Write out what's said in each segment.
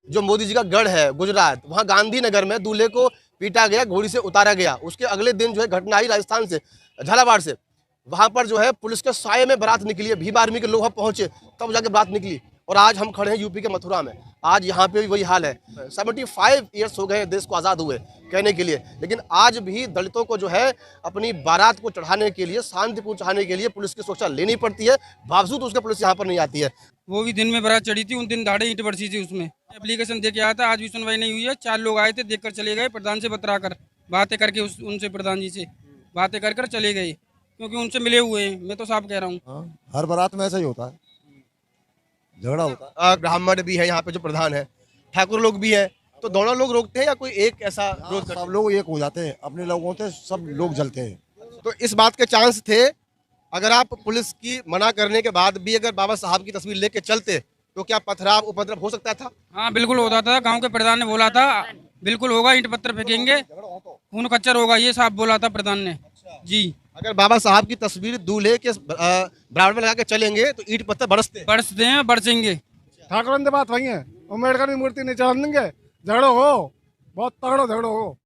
जो मोदी जी का गढ़ है गुजरात, वहाँ गांधीनगर में दूल्हे को पीटा गया, घोड़ी से उतारा गया। उसके अगले दिन जो है घटना आई राजस्थान से, झालावाड़ से। वहाँ पर जो है पुलिस के साये में बारात निकली है, भीम आर्मी के लोग वहाँ पहुंचे, तब जाके बारात निकली। और आज हम खड़े हैं यूपी के मथुरा में, आज यहाँ पे भी वही हाल है। 75 ईयर्स हो गए देश को आज़ाद हुए कहने के लिए, लेकिन आज भी दलितों को जो है अपनी बारात को चढ़ाने के लिए, शांतिपूर्ण चढ़ाने के लिए पुलिस की सुरक्षा लेनी पड़ती है, बावजूद उसके पुलिस यहाँ पर नहीं आती है। वो भी दिन में बारात चढ़ी थी, उन दिन दाढ़े ईंट बरसी थी। उसमें एप्लीकेशन दे के आया था, आज भी सुनवाई नहीं हुई है। 4 लोग आए थे, देखकर चले गए, प्रधान से बतरा कर बातें करके उनसे, प्रधान जी से बातें कर चले गए, क्योंकि उनसे मिले हुए हैं। मैं तो साफ कह रहा हूँ। हाँ, हर बारात में ऐसा ही होता है, झगड़ा होता है। ब्राह्मण भी है यहाँ पे जो प्रधान है, ठाकुर लोग भी हैं, तो दोनों लोग रोकते हैं या कोई एक ऐसा विरोध करता है? सब लोग एक हो जाते हैं, अपने लोगों से सब लोग जलते हैं। तो इस बात के चांस थे, अगर आप पुलिस की मना करने के बाद भी अगर बाबा साहब की तस्वीर लेके चलते तो क्या पथराव उपद्रव हो सकता था? हाँ बिल्कुल होता था। गांव के प्रधान ने बोला था बिल्कुल होगा, ईंट पत्थर फेंकेंगे, खून खच्चर होगा, ये साहब बोला था प्रधान ने जी। अगर बाबा साहब की तस्वीर दूल्हे के बराबर में लगा के चलेंगे तो ईंट पत्थर बरसते हैं, बरसेंगे। ठाकुर की बात वही है, अम्बेडकर की मूर्ति नहीं चढ़ा देंगे, झगड़ो हो, बहुत तगड़ो झगड़ो हो।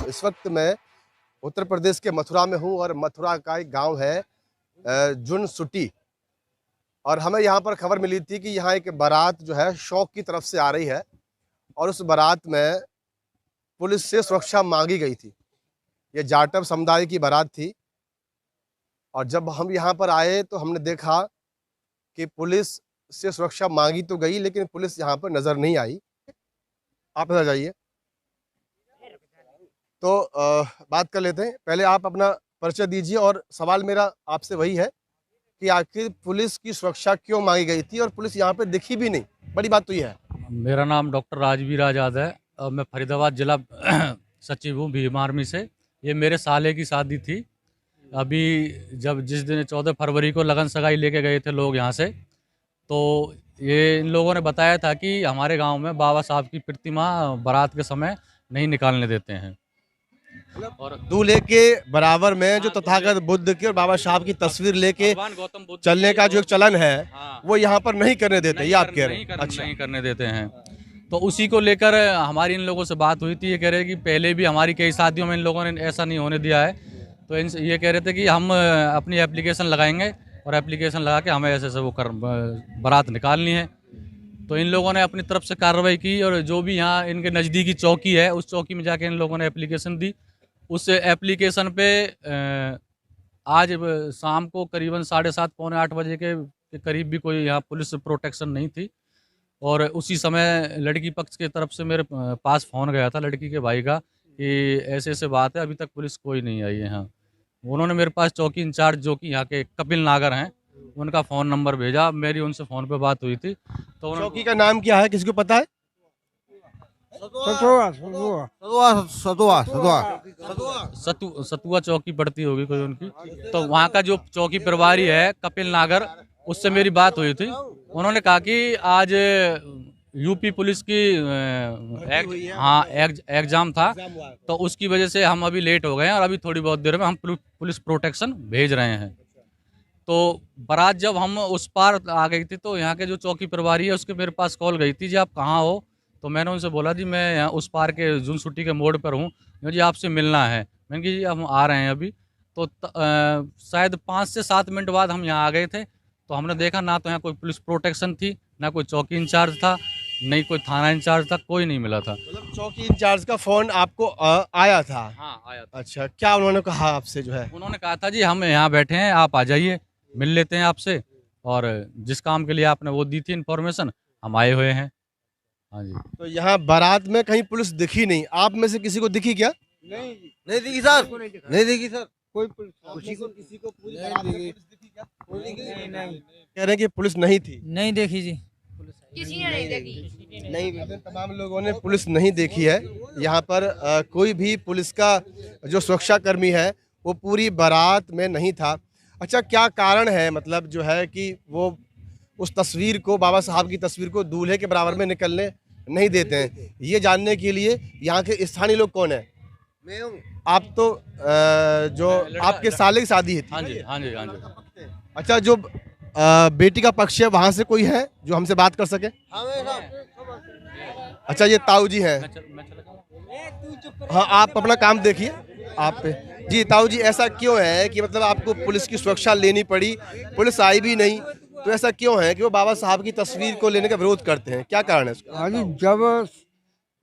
इस वक्त मैं उत्तर प्रदेश के मथुरा में हूँ और मथुरा का एक गांव है जुनसुटी, और हमें यहाँ पर खबर मिली थी कि यहाँ एक बारात जो है शौक की तरफ से आ रही है और उस बारात में पुलिस से सुरक्षा मांगी गई थी। ये जाटव समुदाय की बारात थी और जब हम यहाँ पर आए तो हमने देखा कि पुलिस से सुरक्षा मांगी तो गई, लेकिन पुलिस यहाँ पर नज़र नहीं आई। आप नजर जाइए तो बात कर लेते हैं। पहले आप अपना परिचय दीजिए, और सवाल मेरा आपसे वही है कि आखिर पुलिस की सुरक्षा क्यों मांगी गई थी और पुलिस यहाँ पे दिखी भी नहीं, बड़ी बात तो ये है। मेरा नाम डॉक्टर राजवीर आज़ाद है और मैं फरीदाबाद जिला सचिव हूँ भीम आर्मी से। ये मेरे साले की शादी थी। अभी जिस दिन 14 फरवरी को लगन सगाई लेके गए थे लोग यहाँ से, तो ये इन लोगों ने बताया था कि हमारे गांव में बाबा साहब की प्रतिमा बारात के समय नहीं निकालने देते हैं। और दूल्हे के बराबर में जो तथागत बुद्ध की और बाबा साहब की तस्वीर लेके गौतम बुद्ध चलने का जो एक चलन है, हाँ, वो यहाँ पर नहीं करने देते, ये आप कह रहे हैं? अच्छा, नहीं करने देते हैं। तो उसी को लेकर हमारी इन लोगों से बात हुई थी। ये कह रहे हैं कि पहले भी हमारी कई शादियों में इन लोगों ने ऐसा नहीं होने दिया है। तो ये कह रहे थे कि हम अपनी एप्लीकेशन लगाएंगे और एप्लीकेशन लगा के हमें ऐसे वो बारात निकालनी है। तो इन लोगों ने अपनी तरफ से कार्रवाई की और जो भी यहाँ इनके नज़दीकी चौकी है उस चौकी में जाके इन लोगों ने एप्लीकेशन दी। उस एप्लीकेशन पे आज शाम को करीबन 7:30 पौने 8 बजे के करीब भी कोई यहाँ पुलिस प्रोटेक्शन नहीं थी। और उसी समय लड़की पक्ष की तरफ से मेरे पास फ़ोन गया था लड़की के भाई का कि ऐसे ऐसे बात है, अभी तक पुलिस कोई नहीं आई है यहाँ। उन्होंने मेरे पास चौकी इंचार्ज जो कि यहाँ के कपिल नागर हैं, उनका फ़ोन नंबर भेजा। मेरी उनसे फ़ोन पे बात हुई थी। तो चौकी का नाम क्या है, किसी को पता है? सतुआ चौकी पड़ती होगी कोई उनकी। तो वहाँ का जो चौकी प्रभारी है कपिल नागर, उससे मेरी बात हुई थी। उन्होंने कहा कि आज यूपी पुलिस की एग्जाम था, तो उसकी वजह से हम अभी लेट हो गए हैं और अभी थोड़ी बहुत देर में हम पुलिस प्रोटेक्शन भेज रहे हैं। तो बारात जब हम उस पार आ गई थी तो यहाँ के जो चौकी प्रभारी है उसके मेरे पास कॉल गई थी, जी आप कहाँ हो? तो मैंने उनसे बोला जी मैं यहाँ उस पार के जुनसुट्टी के मोड़ पर हूँ, जी आपसे मिलना है। मैंने कहा जी हम आ रहे हैं अभी। तो शायद 5 से 7 मिनट बाद हम यहाँ आ गए थे। तो हमने देखा ना तो यहाँ कोई पुलिस प्रोटेक्शन थी, ना कोई चौकी इंचार्ज था, नहीं कोई थाना इंचार्ज था, कोई नहीं मिला था। मतलब चौकी इंचार्ज का फोन आपको आया था? हाँ आया था। अच्छा, क्या उन्होंने कहा आपसे जो है? उन्होंने कहा था जी हम यहाँ बैठे हैं, आप आ जाइए, मिल लेते हैं आपसे, और जिस काम के लिए आपने वो दी थी इन्फॉर्मेशन, हम आए हुए हैं। हाँ जी। तो यहाँ बारात में कहीं पुलिस दिखी नहीं, आप में से किसी को दिखी क्या? नहीं दिखी सर, नहीं दिखी सर, कोई किसी को पूरी बारात में पुलिस दिखी क्या? नहीं। कह रहे हैं कि पुलिस नहीं थी। नहीं देखी जी, किसी ने नहीं देखी। नहीं, तमाम लोगों ने पुलिस नहीं देखी है यहाँ पर। कोई भी पुलिस का जो सुरक्षा कर्मी है वो पूरी बारात में नहीं था। अच्छा, क्या कारण है मतलब जो है कि वो उस तस्वीर को, बाबा साहब की तस्वीर को दूल्हे के बराबर में निकलने नहीं देते हैं? ये जानने के लिए यहाँ के स्थानीय लोग कौन है? मैं हूँ। आप तो जो आपके साले की शादी है? हाँ जी, हाँ जी, हाँ जी। अच्छा, जो बेटी का पक्ष है वहाँ से कोई है जो हमसे बात कर सके? अच्छा, ये ताऊ जी हैं। हाँ, आप अपना काम देखिए। आप जी ताऊ जी, ऐसा क्यों है कि मतलब आपको पुलिस की सुरक्षा लेनी पड़ी, पुलिस आई भी नहीं, तो ऐसा क्यों है कि वो बाबा साहब की तस्वीर को लेने का विरोध करते हैं? क्या कारण है इसका? हाँ जी, जब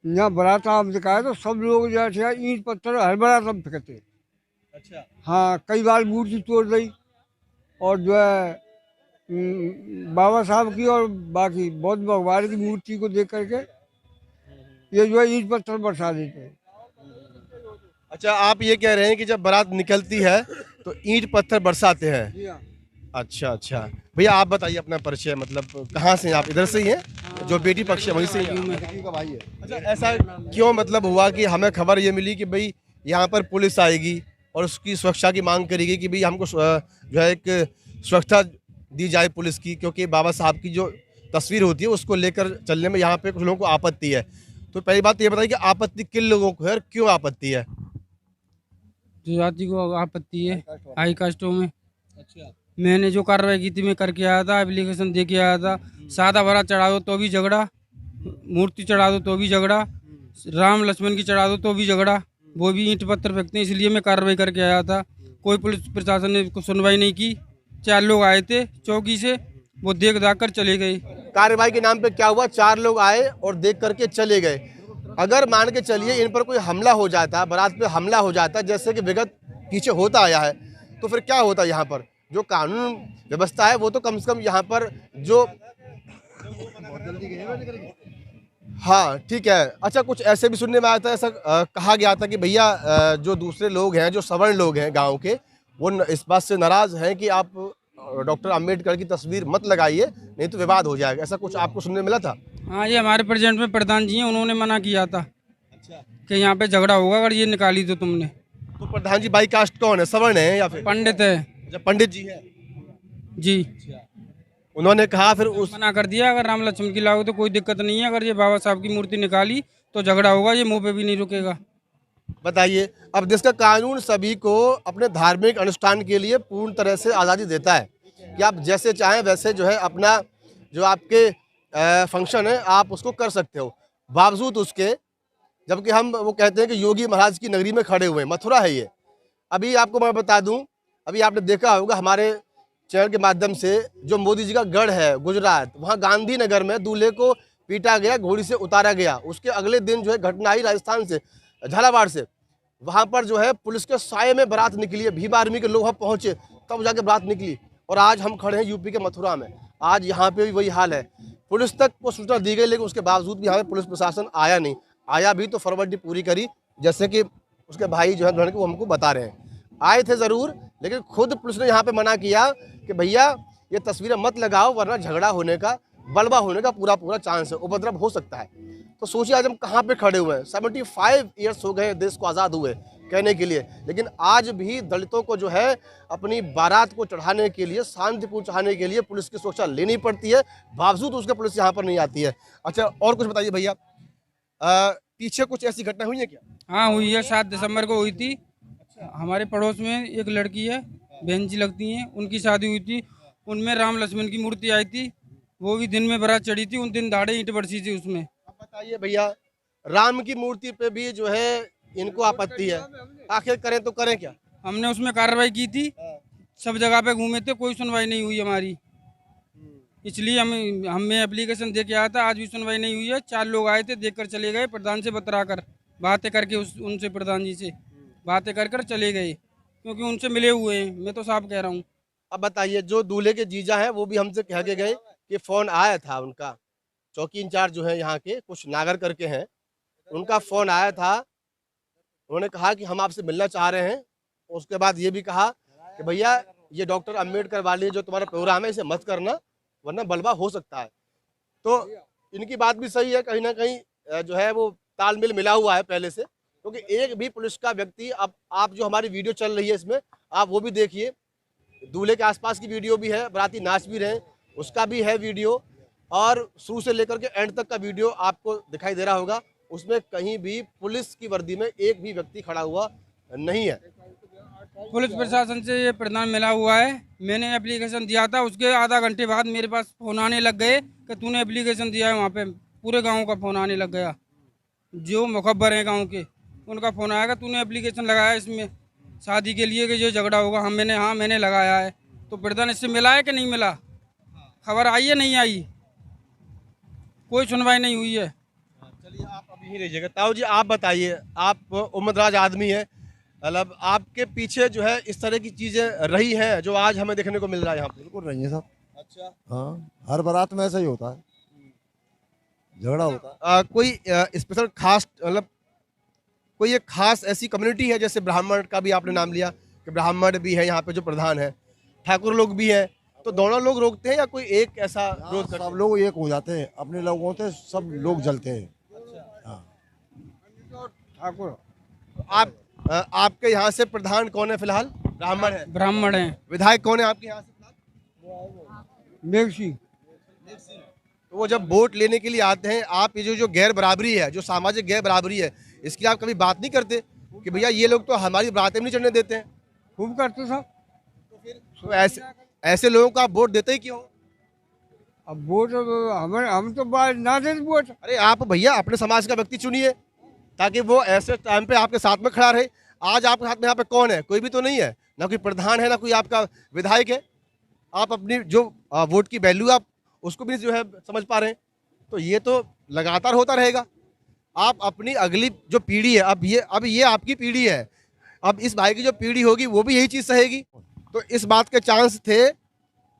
यहाँ बारात आप दिखाया तो सब लोग जो है ईंट पत्थर हर बारात सब फेंकते। अच्छा। हाँ, कई बार मूर्ति तोड़ दी, और जो है बाबा साहब की और बाकी बौद्ध भगवान की मूर्ति को देख करके ये जो है ईंट पत्थर बरसा देते हैं। अच्छा, आप ये कह रहे हैं कि जब बारात निकलती है तो ईंट पत्थर बरसाते हैं? अच्छा अच्छा, भैया आप बताइए अपना परिचय, मतलब कहाँ से हैं आप? इधर से ही हैं? जो बेटी पक्ष है वहीं से ही हैं? अच्छा, ऐसा क्यों मतलब हुआ कि हमें खबर ये मिली कि भाई यहाँ पर पुलिस आएगी और उसकी सुरक्षा की मांग करेगी कि भाई हमको जो है एक सुरक्षा दी जाए पुलिस की, क्योंकि बाबा साहब की जो तस्वीर होती है उसको लेकर चलने में यहाँ पे कुछ लोगों को आपत्ति है। तो पहली बात ये बताइए कि आपत्ति किन लोगों को है और क्यों आपत्ति है? जो जाति को आपत्ति है, हाई कास्टों में। अच्छा, मैंने जो कार्रवाई की थी मैं करके आया था, एप्लीकेशन दे के आया था। सादा भरा चढ़ा दो तो भी झगड़ा, मूर्ति चढ़ा दो तो भी झगड़ा, राम लक्ष्मण की चढ़ा दो तो भी झगड़ा, वो भी ईंट पत्थर फेंकते हैं, इसलिए मैं कार्रवाई करके आया था। कोई पुलिस प्रशासन ने सुनवाई नहीं की। 4 लोग आए थे चौकी से, वो देख दाख कर चले गए। कार्रवाई के नाम पे क्या हुआ? 4 लोग आए और देख करके चले गए। अगर मान के चलिए इन पर कोई हमला हो जाता, बारात पे हमला हो जाता, जैसे कि विगत पीछे होता आया है, तो फिर क्या होता? यहाँ पर जो कानून व्यवस्था है वो तो कम से कम यहाँ पर जो, हाँ ठीक है। अच्छा, कुछ ऐसे भी सुनने में आया था, ऐसा कहा गया था कि भैया जो दूसरे लोग हैं, जो सवर्ण लोग हैं गांव के, वो इस बात से नाराज हैं कि आप डॉक्टर अंबेडकर की तस्वीर मत लगाइए, नहीं तो विवाद हो जाएगा। ऐसा कुछ आपको सुनने मिला था? हाँ, ये हमारे प्रेजेंट में प्रधान जी हैं, उन्होंने मना किया था कि यहाँ पे झगड़ा होगा अगर ये निकाली तो तुमने। तो प्रधान जी बाई कास्ट कौन है? सवर्ण है या फिर पंडित है? जब पंडित जी है जी, उन्होंने कहा, फिर उस मना कर दिया अगर राम लक्ष्मण की लागू तो कोई दिक्कत नहीं है, अगर ये बाबा साहब की मूर्ति निकाली तो झगड़ा होगा, ये मुंह पे भी नहीं रुकेगा। बताइए, अब देश का कानून सभी को अपने धार्मिक अनुष्ठान के लिए पूर्ण तरह से आज़ादी देता है कि आप जैसे चाहें वैसे जो है अपना जो आपके फंक्शन है आप उसको कर सकते हो, बावजूद उसके, जबकि हम वो कहते हैं कि योगी महाराज की नगरी में खड़े हुए हैं, मथुरा है ये। अभी आपको मैं बता दूं, अभी आपने देखा होगा हमारे चैनल के माध्यम से, जो मोदी जी का गढ़ है गुजरात, वहाँ गांधीनगर में दूल्हे को पीटा गया, घोड़ी से उतारा गया। उसके अगले दिन जो है घटना आई राजस्थान से, झालावाड़ से, वहाँ पर जो है पुलिस के साये में बारात निकली है, भीम आर्मी के लोग वहाँ पहुँचे तब जाके बारात निकली। और आज हम खड़े हैं यूपी के मथुरा में, आज यहाँ पे भी वही हाल है। पुलिस तक को सूचना दी गई, लेकिन उसके बावजूद भी यहाँ पे पुलिस प्रशासन आया नहीं। आया भी तो फॉर्मेलिटी पूरी करी, जैसे कि उसके भाई जो है वो हमको बता रहे हैं। आए थे ज़रूर, लेकिन खुद पुलिस ने यहाँ पे मना किया कि भैया ये तस्वीरें मत लगाओ, वरना झगड़ा होने का, बलवा होने का पूरा चांस है, उपद्रव हो सकता है। तो सोचिए आज हम कहाँ पे खड़े हुए हैं। 75 ईयर्स हो गए देश को आज़ाद हुए कहने के लिए, लेकिन आज भी दलितों को जो है अपनी बारात को चढ़ाने के लिए, शांतिपूर्ण चढ़ाने के लिए पुलिस की सुरक्षा लेनी पड़ती है, बावजूद उसके पुलिस यहाँ पर नहीं आती है। अच्छा, और कुछ बताइए भैया, पीछे कुछ ऐसी घटना हुई है क्या? हाँ हुई है, 7 दिसंबर को हुई थी। हमारे पड़ोस में एक लड़की है, बहन जी लगती हैं, उनकी शादी हुई थी। उनमें राम लक्ष्मण की मूर्ति आई थी, वो भी दिन में बारात चढ़ी थी, उन दिन दाड़े ईंट बरसी थी उसमें। बताइए भैया, राम की मूर्ति पे भी जो है इनको आपत्ति है, आखिर करें तो करें क्या? हमने उसमें कार्रवाई की थी, सब जगह पे घूमे थे, कोई सुनवाई नहीं हुई हमारी। इसलिए हमें एप्लीकेशन दे के आया था, आज भी सुनवाई नहीं हुई है। 4 लोग आए थे, देख कर चले गए, प्रधान से बतरा कर बातें करके उनसे प्रधान जी से बातें कर चले गए, क्योंकि उनसे मिले हुए हैं। मैं तो साफ कह रहा हूँ। अब बताइए, जो दूल्हे के जीजा हैं वो भी हमसे कह के गए कि फोन आया था उनका, चौकी इंचार्ज जो है यहाँ के, कुछ नागर करके हैं, उनका फोन आया था। उन्होंने कहा कि हम आपसे मिलना चाह रहे हैं। उसके बाद ये भी कहा कि भैया ये डॉक्टर अम्बेडकर वाली जो तुम्हारा प्रोग्राम है इसे मत करना, वरना बलवा हो सकता है। तो इनकी बात भी सही है, कहीं ना कहीं जो है वो तालमेल मिला हुआ है पहले से, क्योंकि एक भी पुलिस का व्यक्ति, अब आप जो हमारी वीडियो चल रही है इसमें आप वो भी देखिए, दूल्हे के आसपास की वीडियो भी है, बाराती नाच भी रहे उसका भी है वीडियो, और शुरू से लेकर के एंड तक का वीडियो आपको दिखाई दे रहा होगा। उसमें कहीं भी पुलिस की वर्दी में एक भी व्यक्ति खड़ा हुआ नहीं है। पुलिस प्रशासन से ये प्रधान मिला हुआ है। मैंने एप्लीकेशन दिया था, उसके आधा घंटे बाद मेरे पास फोन आने लग गए कि तूने एप्लीकेशन दिया है। वहाँ पे पूरे गांव का फोन आने लग गया, जो मुखब्बर हैं गांव के, उनका फोन आया कि तूने एप्लीकेशन लगाया इसमें शादी के लिए कि जो झगड़ा होगा। मैंने लगाया है। तो प्रधान इससे मिला है कि नहीं मिला, खबर आई है नहीं आई, कोई सुनवाई नहीं हुई है। चलिए आप अभी ही रहिएगा। ताऊ जी आप बताइए, आप उम्रदराज आदमी है, मतलब आपके पीछे जो है इस तरह की चीजें रही हैं जो आज हमें देखने को मिल रहा है यहाँ पे? बिल्कुल नहीं है साहब। अच्छा, हाँ, हर बारात में ऐसा ही होता है, झगड़ा होता है। कोई स्पेशल खास, मतलब कोई एक खास ऐसी कम्युनिटी है, जैसे ब्राह्मण का भी आपने नाम लिया कि ब्राह्मण भी है यहाँ पे जो प्रधान है, ठाकुर लोग भी हैं, तो दोनों लोग रोकते हैं या कोई एक ऐसा विरोध करता है? सब लोग एक हो जाते हैं, अपने लोगों से सब लोग जलते हैं। हाँ, ठाकुर आपके यहाँ से प्रधान कौन है फिलहाल? ब्राह्मण है। ब्राह्मण हैं। विधायक कौन है आपके यहाँ से फिलहाल? मेघ सिंह। तो वो जब वोट लेने के लिए आते हैं, आप ये जो गैर बराबरी है, जो सामाजिक गैर बराबरी है, इसकी आप कभी बात नहीं करते कि भैया ये लोग तो हमारी बातें नहीं चढ़ने देते हैं? खूब करते साहब। तो ऐसे लोगों को आप वोट देते ही क्यों? अब वोट हम तो ना दें वोट। अरे आप भैया अपने समाज का व्यक्ति चुनिए, ताकि वो ऐसे टाइम पे आपके साथ में खड़ा रहे। आज आपके साथ में यहाँ पे कौन है? कोई भी तो नहीं है, ना कोई प्रधान है, ना कोई आपका विधायक है। आप अपनी जो वोट की वैल्यू आप उसको भी जो है समझ पा रहे हैं। तो ये तो लगातार होता रहेगा। आप अपनी अगली जो पीढ़ी है, अब ये आपकी पीढ़ी है, अब इस भाई की जो पीढ़ी होगी वो भी यही चीज़ सहेगी। तो इस बात के चांस थे,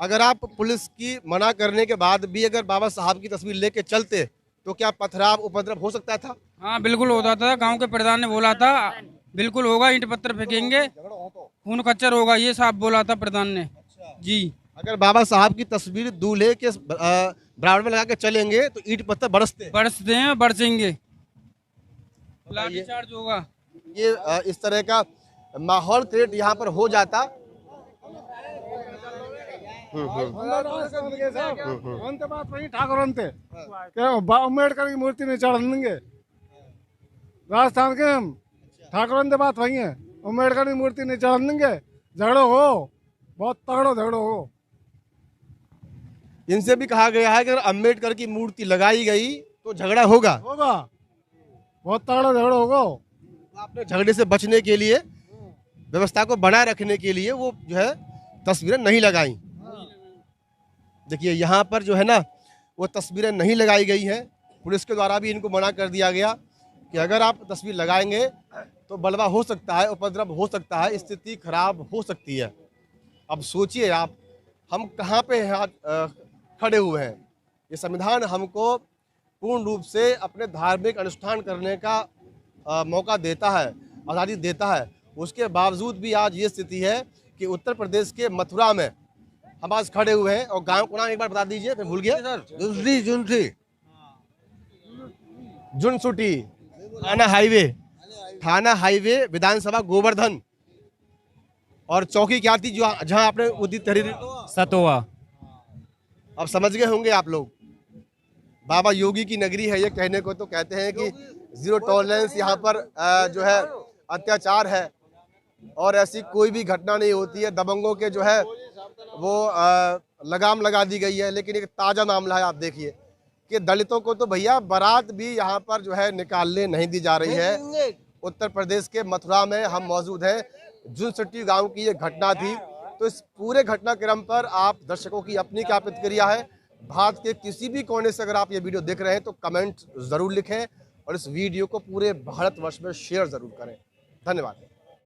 अगर आप पुलिस की मना करने के बाद भी अगर बाबा साहब की तस्वीर लेके चलते तो क्या पथराव उपद्रव हो सकता था? हाँ बिल्कुल होता था। गांव के प्रधान ने बोला था बिल्कुल होगा, ईंट पत्थर फेंकेंगे, खून खच्चर होगा, ये साहब बोला था प्रधान ने जी। अगर बाबा साहब की तस्वीर दूल्हे के बराबर में लगा के चलेंगे तो ईंट पत्थर बरसते हैं, बरसेंगे, लाठीचार्ज होगा। ये इस तरह का माहौल क्रिएट यहाँ पर हो जाता। बात वही ठाकुर अम्बेडकर की मूर्ति नहीं चढ़ेंगे राजस्थान के हम। ठाकुर बात वही है, अम्बेडकर की मूर्ति नहीं चढ़ेंगे। झगड़ो हो, बहुत तगड़ो झगड़ो हो। इनसे भी कहा गया है कि अगर अम्बेडकर की मूर्ति लगाई गई तो झगड़ा होगा, बहुत तगड़ा झगड़ा होगा। आपने झगड़े से बचने के लिए, व्यवस्था को बनाए रखने के लिए वो जो है तस्वीरें नहीं लगाई। देखिए यहाँ पर जो है ना वो तस्वीरें नहीं लगाई गई हैं। पुलिस के द्वारा भी इनको मना कर दिया गया कि अगर आप तस्वीर लगाएंगे तो बलवा हो सकता है, उपद्रव हो सकता है, स्थिति खराब हो सकती है। अब सोचिए आप, हम कहाँ पे खड़े हुए हैं। ये संविधान हमको पूर्ण रूप से अपने धार्मिक अनुष्ठान करने का मौका देता है, आज़ादी देता है। उसके बावजूद भी आज ये स्थिति है कि उत्तर प्रदेश के मथुरा में हम आज खड़े हुए हैं। और गांव का नाम एक बार बता दीजिए, मैं भूल गया। जुनसुटी थाना हाईवे विधानसभा गोवर्धन। और चौकी क्या थी जो जहां आपने उदित तहरीर? सतोवा। अब समझ गए होंगे आप लोग, बाबा योगी की नगरी है ये। कहने को तो कहते हैं कि जीरो टॉलरेंस यहाँ पर जो है अत्याचार है और ऐसी कोई भी घटना नहीं होती है। दबंगों के जो है वो लगाम लगा दी गई है। लेकिन एक ताज़ा मामला है, आप देखिए कि दलितों को तो भैया बारात भी यहाँ पर जो है निकालने नहीं दी जा रही है। उत्तर प्रदेश के मथुरा में हम मौजूद हैं। जुनसुट्टी गांव की ये घटना थी। तो इस पूरे घटनाक्रम पर आप दर्शकों की अपनी क्या प्रतिक्रिया है? भारत के किसी भी कोने से अगर आप ये वीडियो देख रहे हैं तो कमेंट जरूर लिखें और इस वीडियो को पूरे भारतवर्ष में शेयर जरूर करें। धन्यवाद।